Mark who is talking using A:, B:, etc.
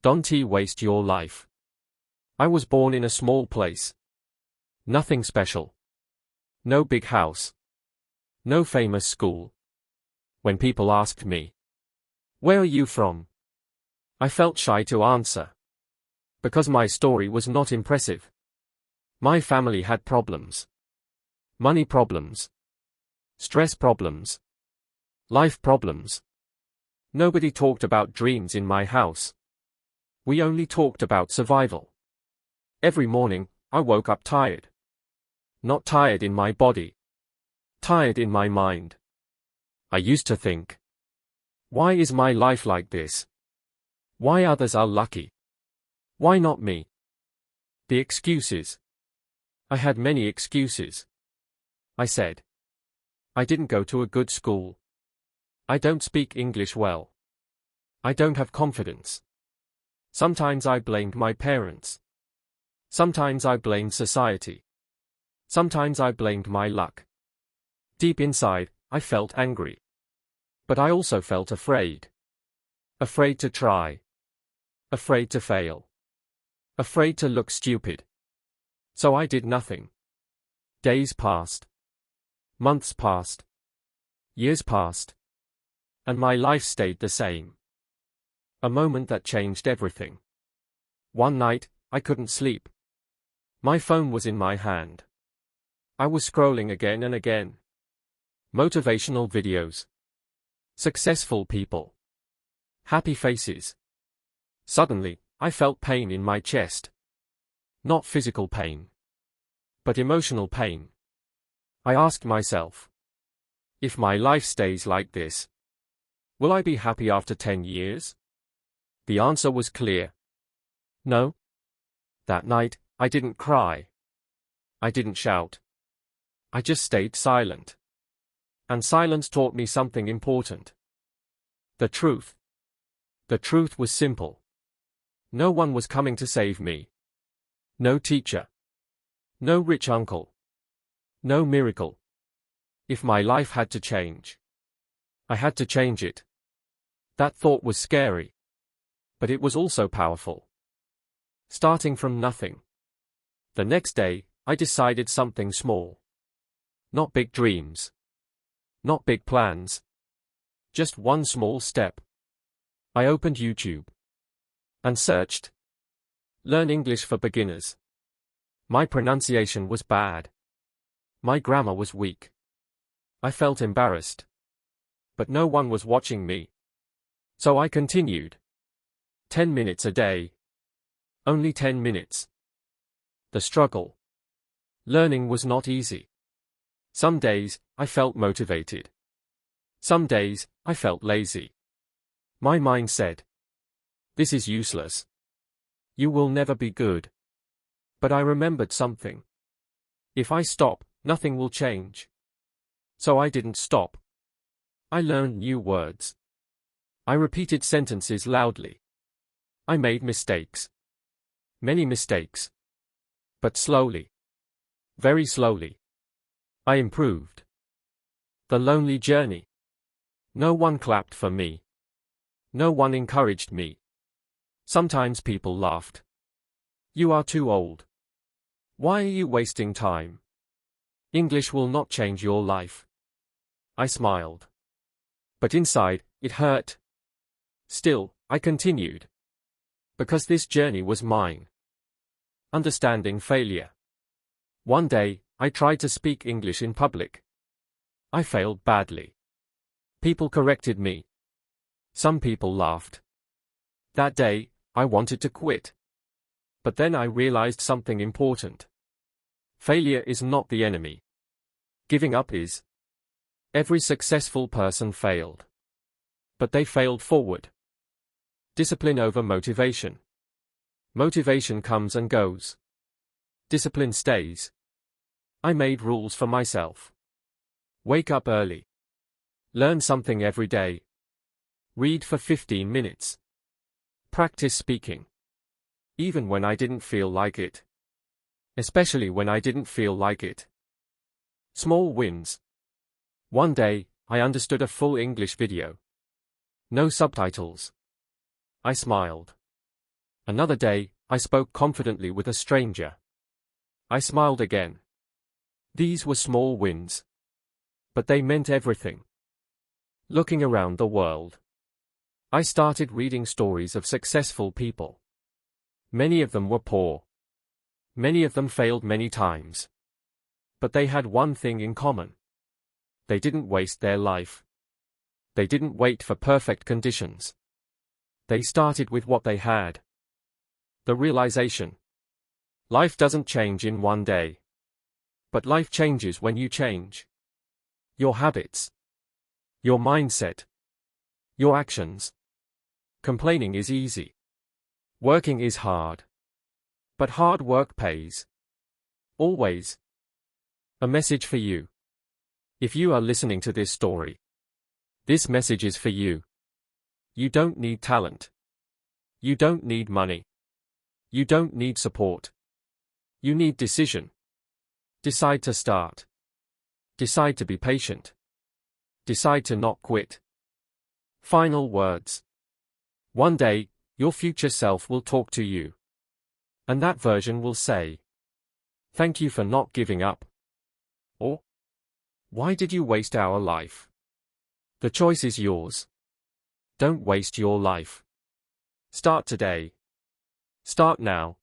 A: Don't waste your life. I was born in a small place. Nothing special. No big house. No famous school. When people asked me, "Where are you from?" I felt shy to answer. Because my story was not impressive. My family had problems. Money problems. Stress problems. Life problems. Nobody talked about dreams in my house. We only talked about survival. Every morning, I woke up tired. Not tired in my body. Tired in my mind. I used to think, why is my life like this? Why others are lucky? Why not me? The excuses. I had many excuses. I said, I didn't go to a good school. I don't speak English well. I don't have confidence. Sometimes I blamed my parents. Sometimes I blamed society. Sometimes I blamed my luck. Deep inside, I felt angry. But I also felt afraid. Afraid to try. Afraid to fail. Afraid to look stupid. So I did nothing. Days passed. Months passed. Years passed. And my life stayed the same. A moment that changed everything. One night, I couldn't sleep. My phone was in my hand. I was scrolling again and again. Motivational videos. Successful people. Happy faces. Suddenly, I felt pain in my chest. Not physical pain. But emotional pain. I asked myself, if my life stays like this, will I be happy after 10 years? The answer was clear. No. That night, I didn't cry. I didn't shout. I just stayed silent. And silence taught me something important. The truth. The truth was simple. No one was coming to save me. No teacher. No rich uncle. No miracle. If my life had to change, I had to change it. That thought was scary. But it was also powerful. Starting from nothing. The next day, I decided something small. Not big dreams. Not big plans. Just one small step. I opened YouTube. And searched. Learn English for beginners. My pronunciation was bad. My grammar was weak. I felt embarrassed. But no one was watching me. So I continued. 10 minutes a day. Only 10 minutes. The struggle. Learning was not easy. Some days, I felt motivated. Some days, I felt lazy. My mind said, this is useless. You will never be good. But I remembered something. If I stop, nothing will change. So I didn't stop. I learned new words. I repeated sentences loudly. I made mistakes. Many mistakes. But slowly. Very slowly. I improved. The lonely journey. No one clapped for me. No one encouraged me. Sometimes people laughed. You are too old. Why are you wasting time? English will not change your life. I smiled. But inside, it hurt. Still, I continued. Because this journey was mine. Understanding failure. One day, I tried to speak English in public. I failed badly. People corrected me. Some people laughed. That day, I wanted to quit. But then I realized something important. Failure is not the enemy. Giving up is. Every successful person failed. But they failed forward. Discipline over motivation. Motivation comes and goes. Discipline stays. I made rules for myself. Wake up early. Learn something every day. Read for 15 minutes. Practice speaking. Even when I didn't feel like it. Especially when I didn't feel like it. Small wins. One day, I understood a full English video. No subtitles. I smiled. Another day, I spoke confidently with a stranger. I smiled again. These were small wins. But they meant everything. Looking around the world, I started reading stories of successful people. Many of them were poor. Many of them failed many times. But they had one thing in common. They didn't waste their life. They didn't wait for perfect conditions. They started with what they had. The realization. Life doesn't change in one day. But life changes when you change. Your habits. Your mindset. Your actions. Complaining is easy. Working is hard. But hard work pays. Always. A message for you. If you are listening to this story, this message is for you. You don't need talent. You don't need money. You don't need support. You need decision. Decide to start. Decide to be patient. Decide to not quit. Final words. One day, your future self will talk to you. And that version will say, "Thank you for not giving up." Or, "Why did you waste our life?" The choice is yours. Don't waste your life. Start today. Start now.